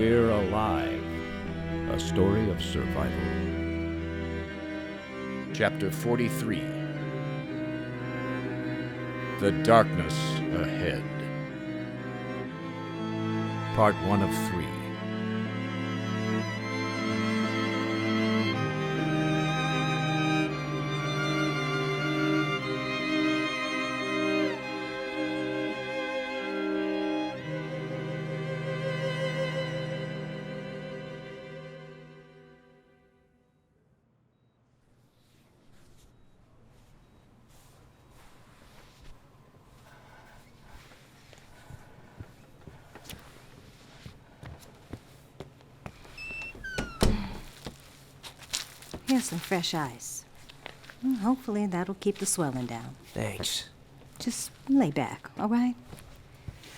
We're Alive, a story of survival. Chapter 43. The Darkness Ahead. Part 1 of 3. Here's some fresh ice. Hopefully that'll keep the swelling down. Thanks. Just lay back, all right?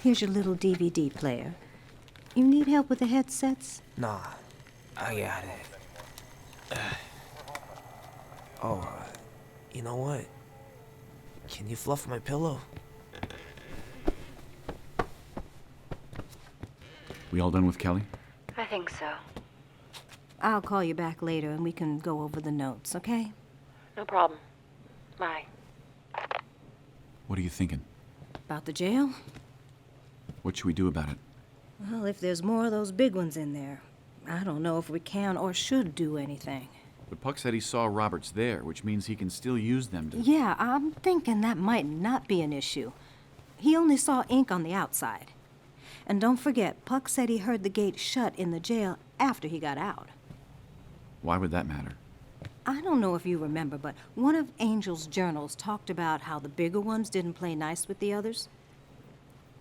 Here's your little DVD player. You need help with the headsets? Nah, I got it. You know what? Can you fluff my pillow? We all done with Kelly? I think so. I'll call you back later and we can go over the notes, okay? No problem. Bye. What are you thinking? About the jail? What should we do about it? Well, if there's more of those big ones in there, I don't know if we can or should do anything. But Puck said he saw Roberts there, which means he can still use them to... Yeah, I'm thinking that might not be an issue. He only saw ink on the outside. And don't forget, Puck said he heard the gate shut in the jail after he got out. Why would that matter? I don't know if you remember, but one of Angel's journals talked about how the bigger ones didn't play nice with the others.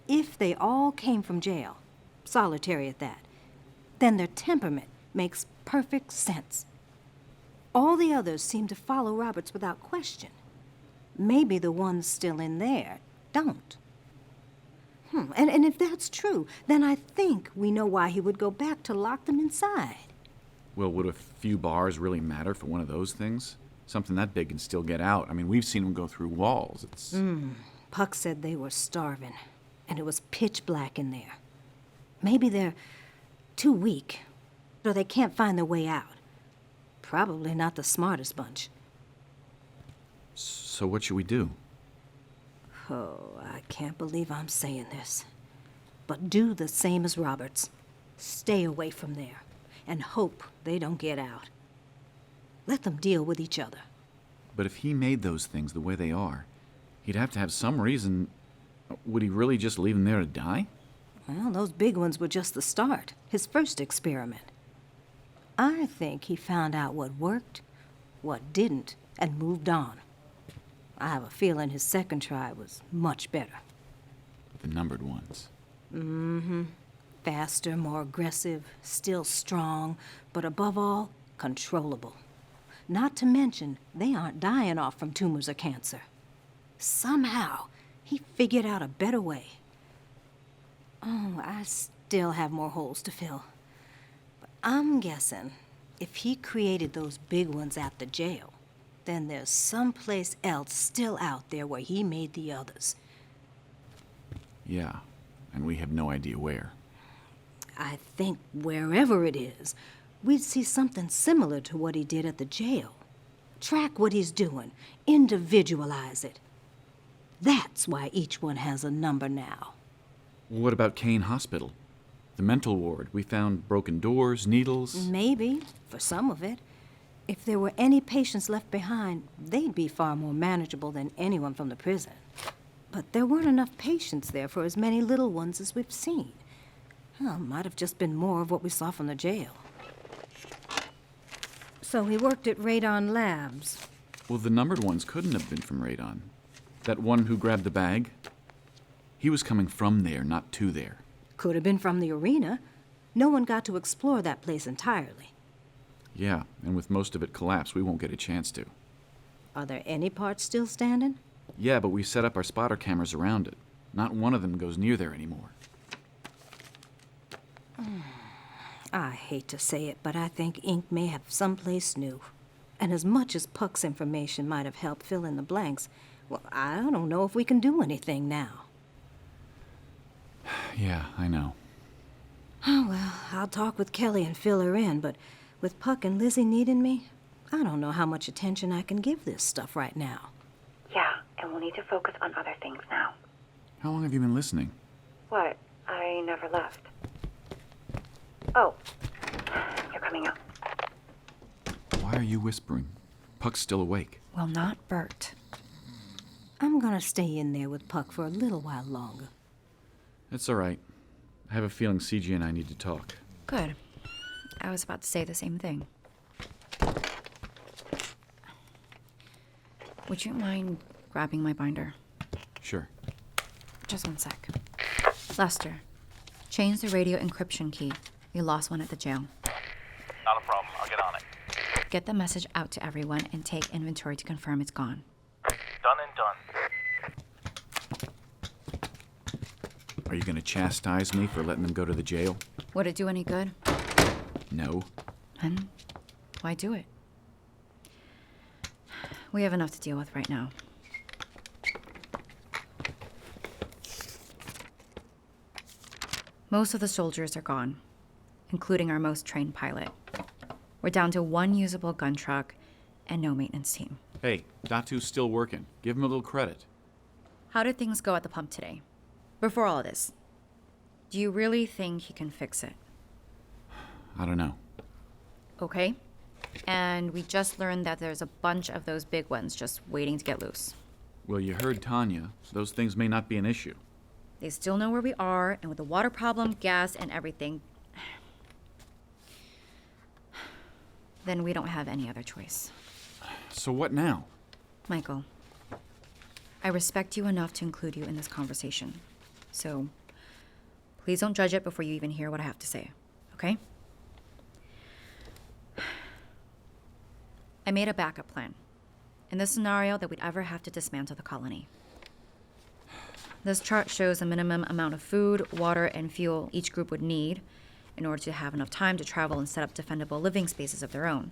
If they all came from jail, solitary at that, then their temperament makes perfect sense. All the others seem to follow Roberts without question. Maybe the ones still in there don't. And if that's true, then I think we know why he would go back to lock them inside. Well, would a few bars really matter for one of those things? Something that big can still get out. I mean, we've seen them go through walls. It's... Puck said they were starving, and it was pitch black in there. Maybe they're too weak, or they can't find their way out. Probably not the smartest bunch. So what should we do? Oh, I can't believe I'm saying this. But do the same as Roberts. Stay away from there, and hope they don't get out. Let them deal with each other. But if he made those things the way they are, he'd have to have some reason. Would he really just leave them there to die? Well, those big ones were just the start, his first experiment. I think he found out what worked, what didn't, and moved on. I have a feeling his second try was much better. The numbered ones. Faster, more aggressive, still strong, but above all, controllable. Not to mention, they aren't dying off from tumors or cancer. Somehow, he figured out a better way. Oh, I still have more holes to fill. But I'm guessing if he created those big ones at the jail, then there's someplace else still out there where he made the others. Yeah, and we have no idea where. I think wherever it is, we'd see something similar to what he did at the jail. Track what he's doing, individualize it. That's why each one has a number now. What about Kane Hospital? The mental ward. We found broken doors, needles. Maybe, for some of it. If there were any patients left behind, they'd be far more manageable than anyone from the prison. But there weren't enough patients there for as many little ones as we've seen. Well, might have just been more of what we saw from the jail. So he worked at Radon Labs. Well, the numbered ones couldn't have been from Radon. That one who grabbed the bag? He was coming from there, not to there. Could have been from the arena. No one got to explore that place entirely. Yeah, and with most of it collapsed, we won't get a chance to. Are there any parts still standing? Yeah, but we set up our spotter cameras around it. Not one of them goes near there anymore. I hate to say it, but I think Inc. may have someplace new. And as much as Puck's information might have helped fill in the blanks, well, I don't know if we can do anything now. Yeah, I know. Oh, well, I'll talk with Kelly and fill her in, but with Puck and Lizzie needing me, I don't know how much attention I can give this stuff right now. Yeah, and we'll need to focus on other things now. How long have you been listening? What? I never left. Oh, you're coming up. Why are you whispering? Puck's still awake. Well, not Bert. I'm gonna stay in there with Puck for a little while longer. It's all right. I have a feeling CG and I need to talk. Good. I was about to say the same thing. Would you mind grabbing my binder? Sure. Just one sec. Lester, change the radio encryption key. We lost one at the jail. Not a problem. I'll get on it. Get the message out to everyone and take inventory to confirm it's gone. Done and done. Are you going to chastise me for letting them go to the jail? Would it do any good? No. Then why do it? We have enough to deal with right now. Most of the soldiers are gone, including our most trained pilot. We're down to one usable gun truck and no maintenance team. Hey, Datu's still working. Give him a little credit. How did things go at the pump today? Before all of this, do you really think he can fix it? I don't know. Okay. And we just learned that there's a bunch of those big ones just waiting to get loose. Well, you heard Tanya. Those things may not be an issue. They still know where we are, and with the water problem, gas, and everything, then we don't have any other choice. So what now? Michael, I respect you enough to include you in this conversation. So please don't judge it before you even hear what I have to say, okay? I made a backup plan in the scenario that we'd ever have to dismantle the colony. This chart shows the minimum amount of food, water, and fuel each group would need in order to have enough time to travel and set up defendable living spaces of their own.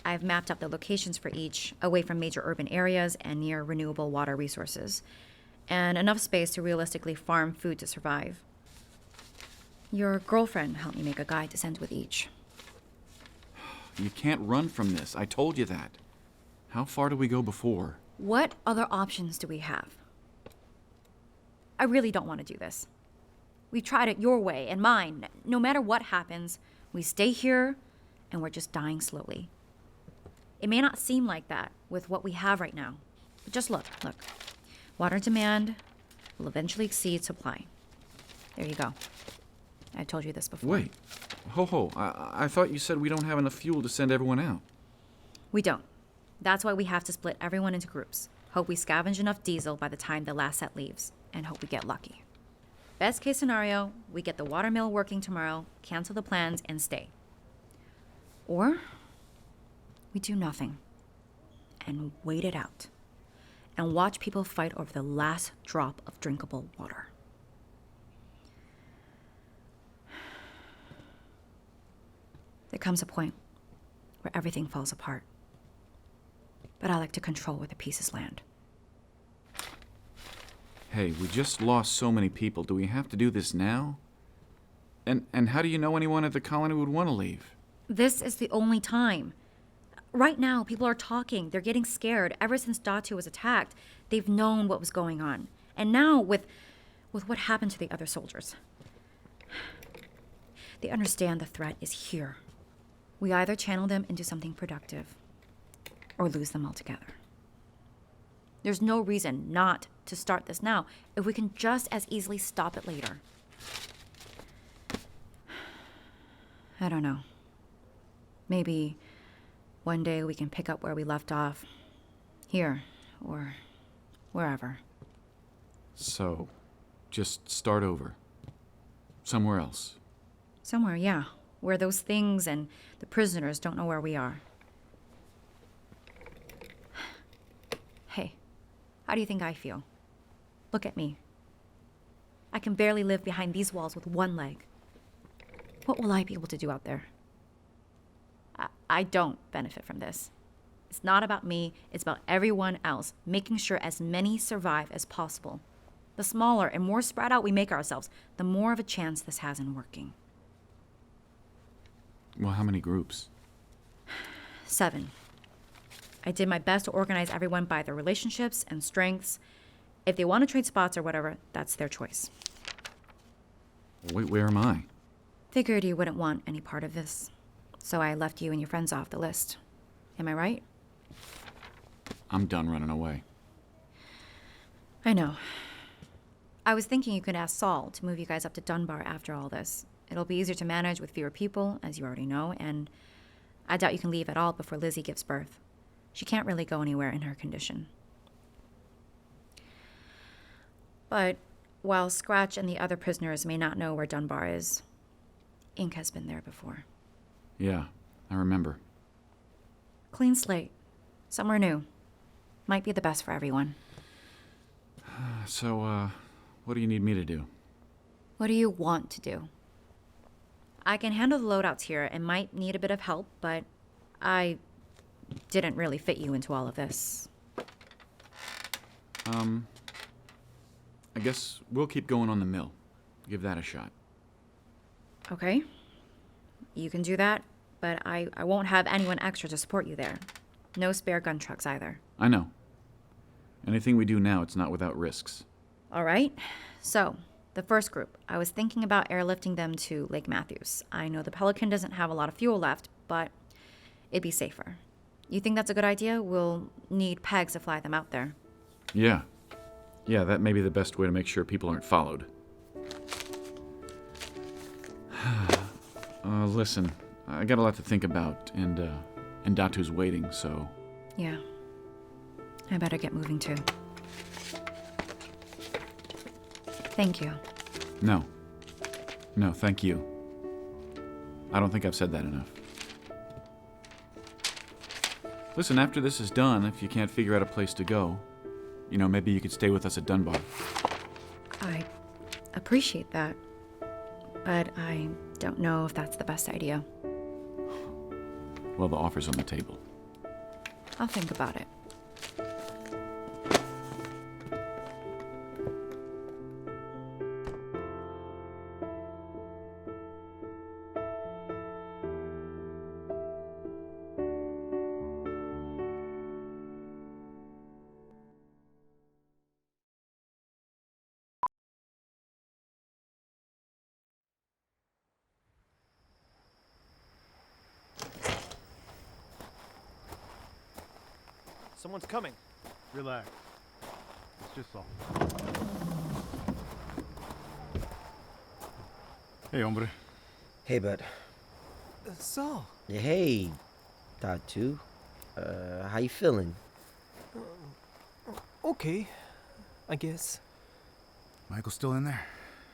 I've mapped out the locations for each, away from major urban areas and near renewable water resources, and enough space to realistically farm food to survive. Your girlfriend helped me make a guide to send with each. You can't run from this. I told you that. How far do we go before? What other options do we have? I really don't want to do this. We tried it your way and mine. No matter what happens, we stay here and we're just dying slowly. It may not seem like that with what we have right now, but just look. Water demand will eventually exceed supply. There you go. I told you this before. Wait. I thought you said we don't have enough fuel to send everyone out. We don't. That's why we have to split everyone into groups. Hope we scavenge enough diesel by the time the last set leaves, and hope we get lucky. Best case scenario, we get the water mill working tomorrow, cancel the plans, and stay. Or we do nothing and wait it out and watch people fight over the last drop of drinkable water. There comes a point where everything falls apart. But I like to control where the pieces land. Hey, we just lost so many people. Do we have to do this now? And how do you know anyone at the colony would want to leave? This is the only time. Right now, people are talking. They're getting scared. Ever since Datu was attacked, they've known what was going on. And now, with what happened to the other soldiers, they understand the threat is here. We either channel them into something productive or lose them altogether. There's no reason not to start this now if we can just as easily stop it later. I don't know. Maybe one day we can pick up where we left off. Here, or wherever. So, just start over. Somewhere else. Somewhere, yeah. Where those things and the prisoners don't know where we are. Hey, how do you think I feel? Look at me. I can barely live behind these walls with one leg. What will I be able to do out there? I don't benefit from this. It's not about me, it's about everyone else, making sure as many survive as possible. The smaller and more spread out we make ourselves, the more of a chance this has in working. Well, how many groups? 7. I did my best to organize everyone by their relationships and strengths. If they want to trade spots or whatever, that's their choice. Wait, where am I? Figured you wouldn't want any part of this, so I left you and your friends off the list. Am I right? I'm done running away. I know. I was thinking you could ask Saul to move you guys up to Dunbar after all this. It'll be easier to manage with fewer people, as you already know, and I doubt you can leave at all before Lizzie gives birth. She can't really go anywhere in her condition. But while Scratch and the other prisoners may not know where Dunbar is, Ink has been there before. Yeah, I remember. Clean slate. Somewhere new. Might be the best for everyone. So, what do you need me to do? What do you want to do? I can handle the loadouts here and might need a bit of help, but I didn't really fit you into all of this. I guess we'll keep going on the mill. Give that a shot. Okay. You can do that, but I won't have anyone extra to support you there. No spare gun trucks either. I know. Anything we do now, it's not without risks. All right. So, the first group, I was thinking about airlifting them to Lake Matthews. I know the Pelican doesn't have a lot of fuel left, but it'd be safer. You think that's a good idea? We'll need pegs to fly them out there. Yeah. Yeah, that may be the best way to make sure people aren't followed. Listen, I got a lot to think about, and Datu's waiting, so... Yeah. I better get moving too. Thank you. No. No, thank you. I don't think I've said that enough. Listen, after this is done, if you can't figure out a place to go, maybe you could stay with us at Dunbar. I appreciate that, but I don't know if that's the best idea. Well, the offer's on the table. I'll think about it. Someone's coming. Relax. It's just Saul. Hey, hombre. Hey, bud. Saul. Hey, Datu. How you feeling? Okay, I guess. Michael's still in there?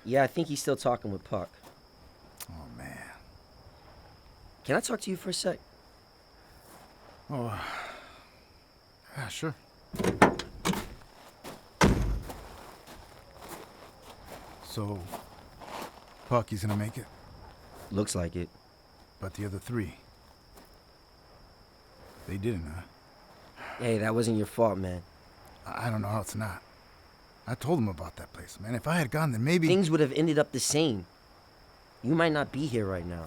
Yeah, I think he's still talking with Puck. Oh, man. Can I talk to you for a sec? Oh, yeah, sure. So, Puck, he's gonna make it? Looks like it. But the other 3? They didn't, huh? Hey, that wasn't your fault, man. I don't know how it's not. I told him about that place, man. If I had gone, then maybe... Things would have ended up the same. You might not be here right now.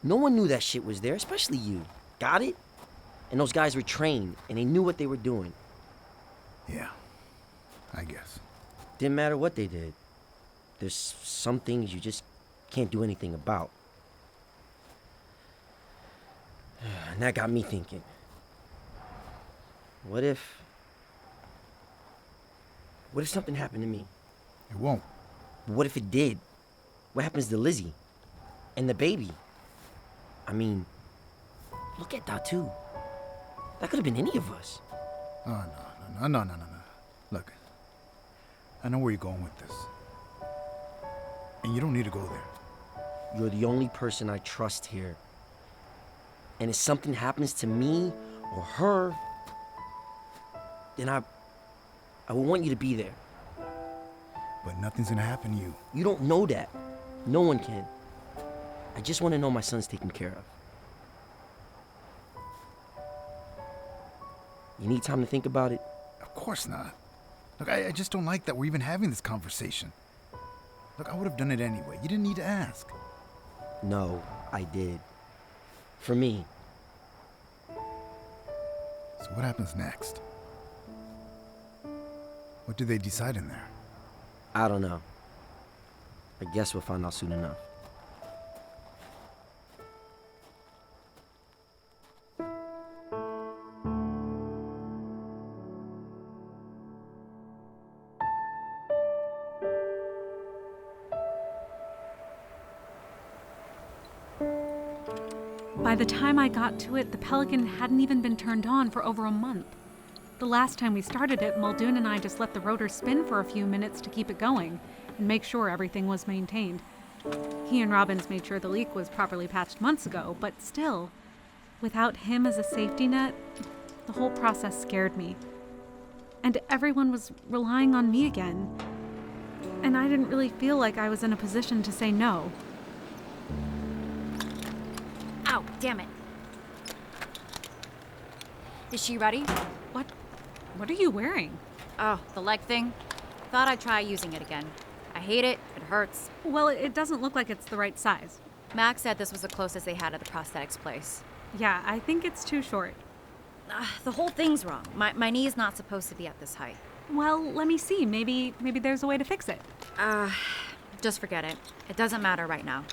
No one knew that shit was there, especially you. Got it? And those guys were trained, and they knew what they were doing. Yeah, I guess. Didn't matter what they did. There's some things you just can't do anything about. And that got me thinking. What if something happened to me? It won't. What if it did? What happens to Lizzie? And the baby? I mean, look at Datu. That could have been any of us. Oh, no. Look, I know where you're going with this. And you don't need to go there. You're the only person I trust here. And if something happens to me or her, then I would want you to be there. But nothing's gonna happen to you. You don't know that. No one can. I just want to know my son's taken care of. You need time to think about it? Of course not. Look, I just don't like that we're even having this conversation. Look, I would have done it anyway. You didn't need to ask. No, I did. For me. So what happens next? What do they decide in there? I don't know. I guess we'll find out soon enough. By the time I got to it, the Pelican hadn't even been turned on for over a month. The last time we started it, Muldoon and I just let the rotor spin for a few minutes to keep it going and make sure everything was maintained. He and Robbins made sure the leak was properly patched months ago, but still, without him as a safety net, the whole process scared me. And everyone was relying on me again. And I didn't really feel like I was in a position to say no. Ow, damn it. Is she ready? What are you wearing? Oh, the leg thing. Thought I'd try using it again. I hate it. It hurts. Well, it doesn't look like it's the right size. Max said this was the closest they had at the prosthetics place. Yeah, I think it's too short. The whole thing's wrong. My knee is not supposed to be at this height. Well, let me see. Maybe there's a way to fix it. Just forget it. It doesn't matter right now.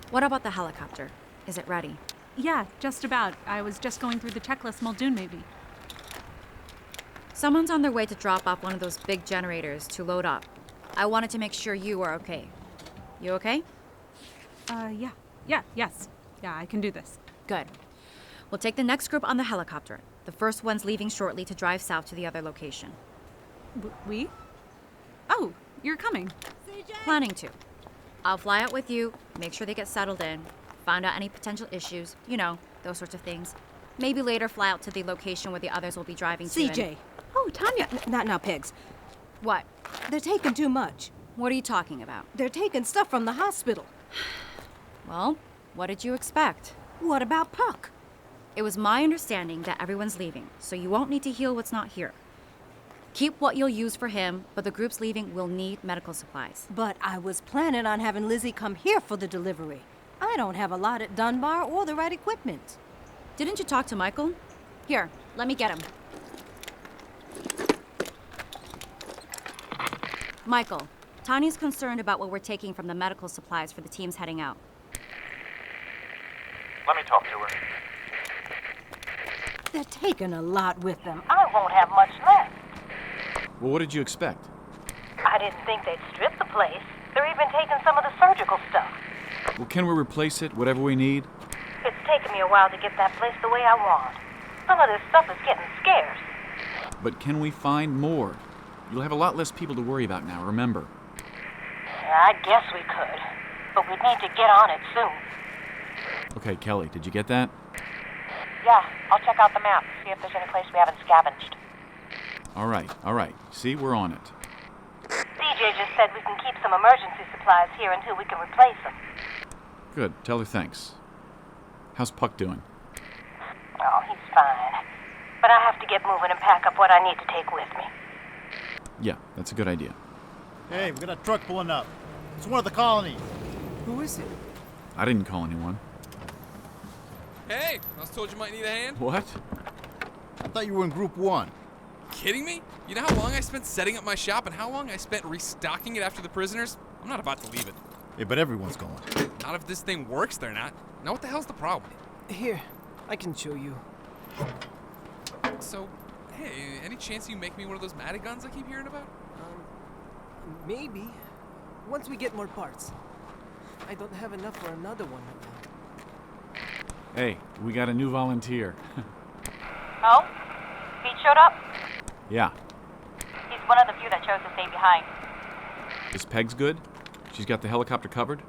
What about the helicopter? Is it ready? Yeah, just about. I was just going through the checklist. Muldoon, maybe. Someone's on their way to drop off one of those big generators to load up. I wanted to make sure you are okay. You okay? Yes. Yeah, I can do this. Good. We'll take the next group on the helicopter. The first one's leaving shortly to drive south to the other location. We? Oh, you're coming. Planning to. I'll fly out with you, make sure they get settled in, find out any potential issues, you know, those sorts of things. Maybe later fly out to the location where the others will be driving to. CJ. Oh, Tanya. Not now, Pigs. What? They're taking too much. What are you talking about? They're taking stuff from the hospital. Well, what did you expect? What about Puck? It was my understanding that everyone's leaving, so you won't need to heal what's not here. Keep what you'll use for him, but the groups leaving will need medical supplies. But I was planning on having Lizzie come here for the delivery. I don't have a lot at Dunbar or the right equipment. Didn't you talk to Michael? Here, let me get him. Michael, Tanya's concerned about what we're taking from the medical supplies for the teams heading out. Let me talk to her. They're taking a lot with them. I won't have much left. Well, what did you expect? I didn't think they'd strip the place. They're even taking some of the surgical stuff. Well, can we replace it, whatever we need? It's taken me a while to get that place the way I want. Some of this stuff is getting scarce. But can we find more? You'll have a lot less people to worry about now, remember. I guess we could, but we need to get on it soon. Okay, Kelly, did you get that? Yeah, I'll check out the map, see if there's any place we haven't scavenged. All right. See, we're on it. DJ just said we can keep some emergency supplies here until we can replace them. Good, tell her thanks. How's Puck doing? Oh, he's fine. But I have to get moving and pack up what I need to take with me. Yeah, that's a good idea. Hey, we got a truck pulling up. It's one of the colonies. Who is it? I didn't call anyone. Hey, I was told you might need a hand. What? I thought you were in Group 1. Kidding me? You know how long I spent setting up my shop and how long I spent restocking it after the prisoners? I'm not about to leave it. Hey, but everyone's going. Not if this thing works, they're not. Now what the hell's the problem? Here, I can show you. So, hey, any chance you make me one of those matty guns I keep hearing about? Maybe. Once we get more parts. I don't have enough for another one right now. Hey, we got a new volunteer. Oh? Pete showed up? Yeah. He's one of the few that chose to stay behind. Is Peg's good? She's got the helicopter covered?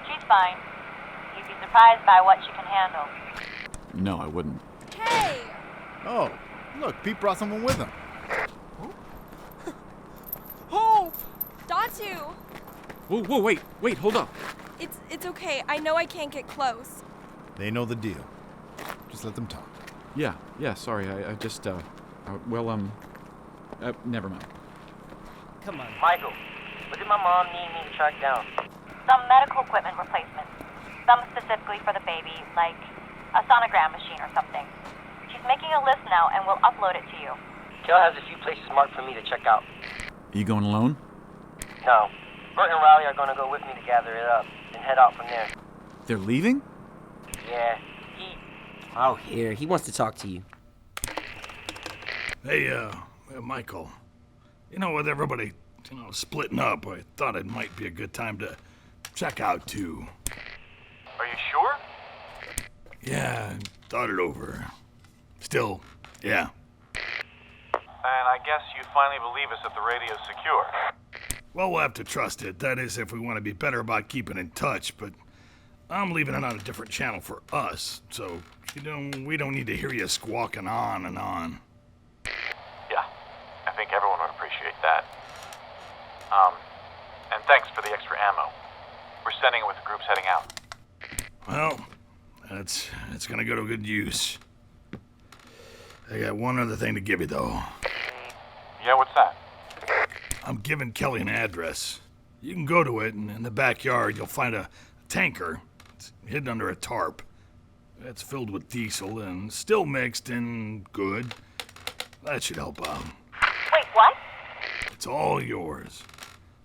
She's fine. You'd be surprised by what she can handle. No, I wouldn't. Hey! Oh, look, Pete brought someone with him. Hope! Datu! Whoa, wait, hold up. It's okay. I know I can't get close. They know the deal. Just let them talk. Yeah, sorry, I just, never mind. Come on. Michael, what did my mom need me to track down? Some medical equipment replacement. some specifically for the baby, like a sonogram machine or something. She's making a list now, and we'll upload it to you. Kel has a few places marked for me to check out. You going alone? No. Bert and Riley are going to go with me to gather it up and head out from there. They're leaving? Yeah, out here. He wants to talk to you. Hey, Michael. You know, with everybody, splitting up, I thought it might be a good time to check out, too. Are you sure? Yeah, thought it over. Still, yeah. And I guess you finally believe us that the radio's secure. Well, we'll have to trust it. That is, if we want to be better about keeping in touch, but I'm leaving it on a different channel for us, so we don't need to hear you squawking on and on. Yeah, I think everyone would appreciate that. And thanks for the extra ammo. We're sending it with the groups heading out. Well, it's gonna go to good use. I got one other thing to give you, though. Yeah, what's that? I'm giving Kelly an address. You can go to it, and in the backyard you'll find a tanker. It's hidden under a tarp. It's filled with diesel and still mixed and good. That should help out. Wait, what? It's all yours.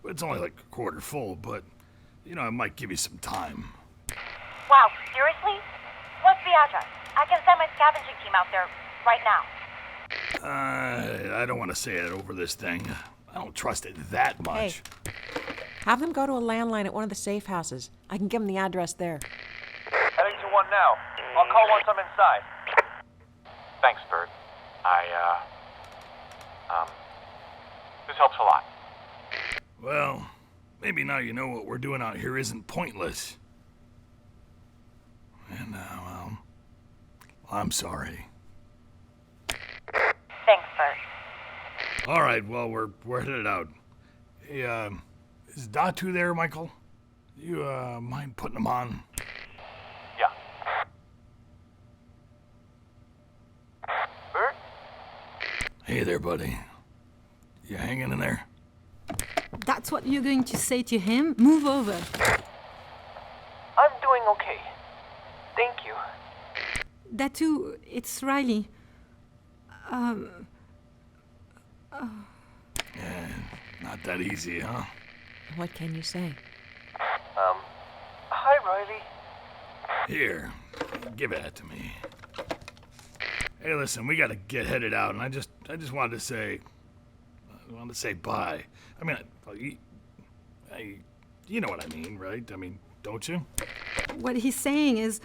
It's only like a quarter full, but, it might give you some time. Wow, seriously? What's the address? I can send my scavenging team out there right now. I don't want to say it over this thing. I don't trust it that much. Hey, have them go to a landline at one of the safe houses. I can give them the address there. Heading to one now. I'll call once I'm inside. Thanks, Bert. This helps a lot. Well, maybe now you know what we're doing out here isn't pointless. And, I'm sorry. Thanks, Bert. All right, well, we're headed out. Hey, is Datu there, Michael? You, mind putting him on? Yeah. Bert? Hey there, buddy. You hanging in there? That's what you're going to say to him? Move over. I'm doing okay. Thank you. Datu, it's Riley. Yeah, not that easy, huh? What can you say? Hi, Riley. Here, give that to me. Hey, listen, we gotta get headed out, and I just wanted to say bye. I mean, you know what I mean, right? I mean, don't you? What he's saying is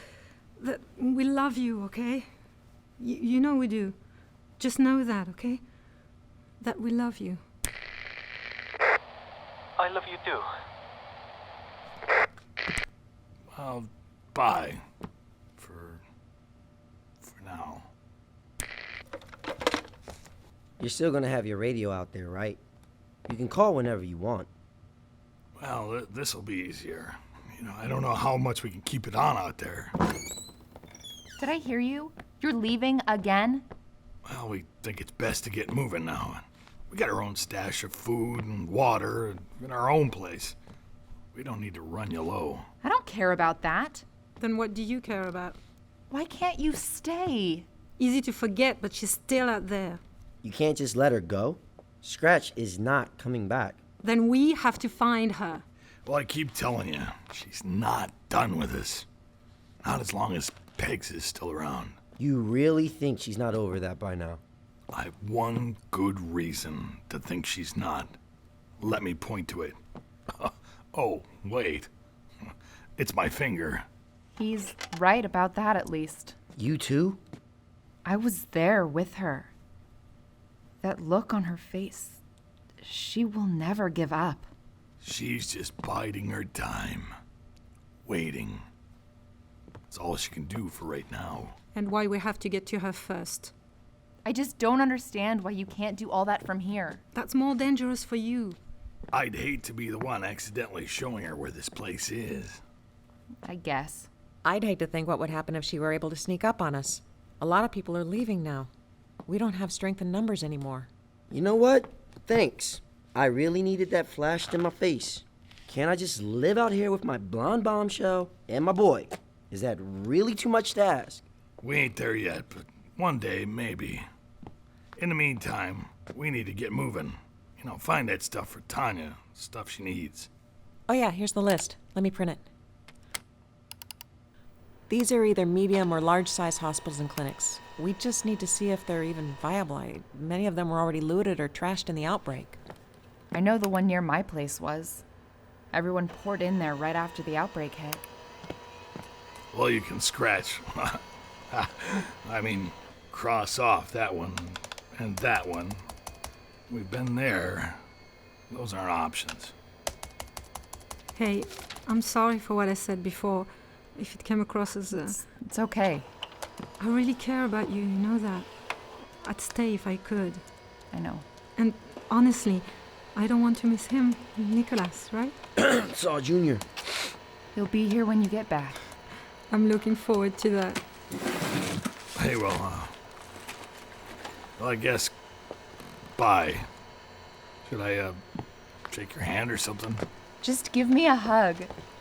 that we love you, okay? You know we do. Just know that, okay? That we love you. I love you too. Well, bye. For now. You're still gonna have your radio out there, right? You can call whenever you want. Well, this'll be easier. I don't know how much we can keep it on out there. Did I hear you? You're leaving again? Well, we think it's best to get moving now. We got our own stash of food and water in our own place. We don't need to run you low. I don't care about that. Then what do you care about? Why can't you stay? Easy to forget, but she's still out there. You can't just let her go. Scratch is not coming back. Then we have to find her. Well, I keep telling you, she's not done with us. Not as long as Pegs is still around. You really think she's not over that by now? I have one good reason to think she's not. Let me point to it. Oh, wait. It's my finger. He's right about that, at least. You too? I was there with her. That look on her face. She will never give up. She's just biding her time. Waiting. That's all she can do for right now. And why we have to get to her first. I just don't understand why you can't do all that from here. That's more dangerous for you. I'd hate to be the one accidentally showing her where this place is. I guess. I'd hate to think what would happen if she were able to sneak up on us. A lot of people are leaving now. We don't have strength in numbers anymore. You know what? Thanks. I really needed that flashed in my face. Can't I just live out here with my blonde bombshell and my boy? Is that really too much to ask? We ain't there yet, but one day, maybe. In the meantime, we need to get moving. You know, find that stuff for Tanya, stuff she needs. Oh yeah, here's the list. Let me print it. These are either medium or large-size hospitals and clinics. We just need to see if they're even viable. Many of them were already looted or trashed in the outbreak. I know the one near my place was. Everyone poured in there right after the outbreak hit. Well, you can scratch. I mean, cross off that one and that one. We've been there. Those aren't options. Hey, I'm sorry for what I said before. If it came across as It's okay. I really care about you, you know that. I'd stay if I could. I know. And honestly, I don't want to miss him, Nicholas, right? Saw Junior. He'll be here when you get back. I'm looking forward to that. Hey, well, I guess, bye. Should I, shake your hand or something? Just give me a hug.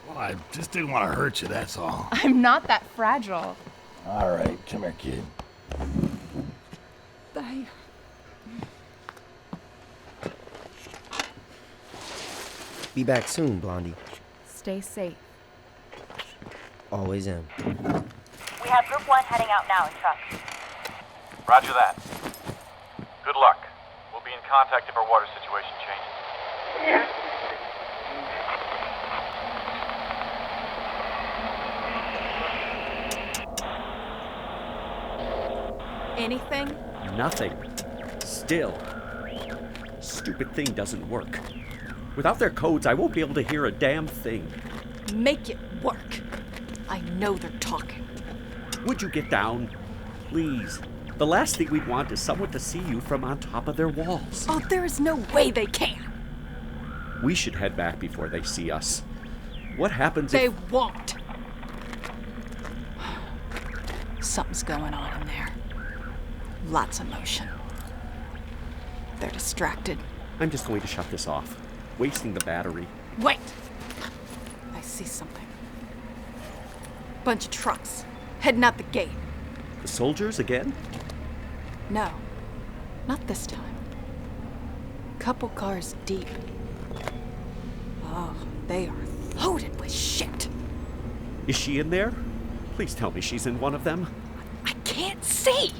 Well, I just didn't want to hurt you, that's all. I'm not that fragile. All right, come here, kid. Bye. Be back soon, Blondie. Stay safe. Always am. We have Group 1 heading out now in trucks. Roger that. Good luck. We'll be in contact if our water situation changes. Anything? Nothing. Still. Stupid thing doesn't work. Without their codes, I won't be able to hear a damn thing. Make it work. I know they're talking. Would you get down? Please. The last thing we'd want is someone to see you from on top of their walls. Oh, there is no way they can. We should head back before they see us. What happens They if... won't. Something's going on in there. Lots of motion. They're distracted. I'm just going to shut this off. Wasting the battery. Wait! I see something. Bunch of trucks heading out the gate. The soldiers again? No, not this time. Couple cars deep. Oh, they are loaded with shit. Is she in there? Please tell me she's in one of them. I can't see.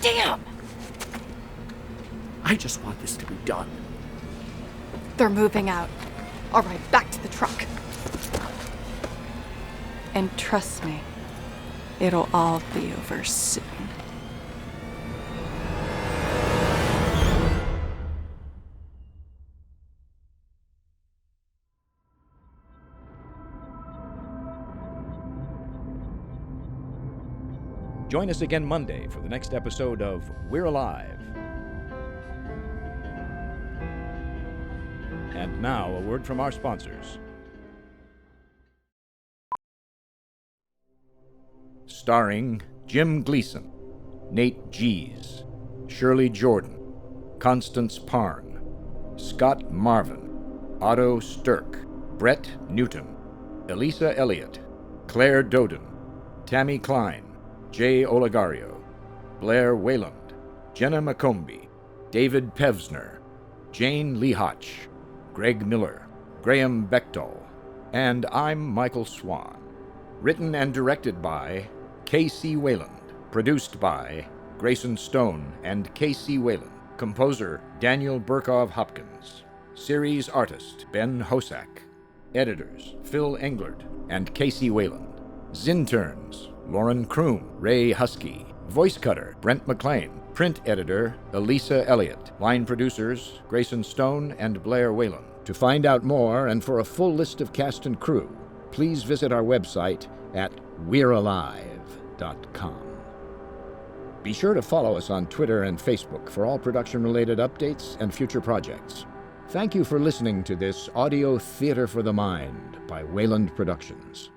Damn! I just want this to be done. They're moving out. All right, back to the truck. And trust me, it'll all be over soon. Join us again Monday for the next episode of We're Alive. And now, a word from our sponsors. Starring Jim Gleason, Nate Gies, Shirley Jordan, Constance Parn, Scott Marvin, Otto Stirk, Brett Newton, Elisa Elliott, Claire Doden, Tammy Klein, Jay Olegario, Blair Wayland, Jenna McCombie, David Pevsner, Jane Lehotch, Greg Miller, Graham Bechtel, and I'm Michael Swan. Written and directed by Kc Wayland. Produced by Grayson Stone and Kc Wayland. Composer Daniel Burkov Hopkins. Series artist Ben Hosack. Editors Phil Englert and Kc Wayland. Zinterns Lauren Kroom, Ray Husky. Voice cutter Brent McLean. Print editor Elisa Elliott. Line producers Grayson Stone and Blair Wayland. To find out more and for a full list of cast and crew, please visit our website at we'realive.com. Be sure to follow us on Twitter and Facebook for all production-related updates and future projects. Thank you for listening to this audio theater for the mind by Wayland Productions.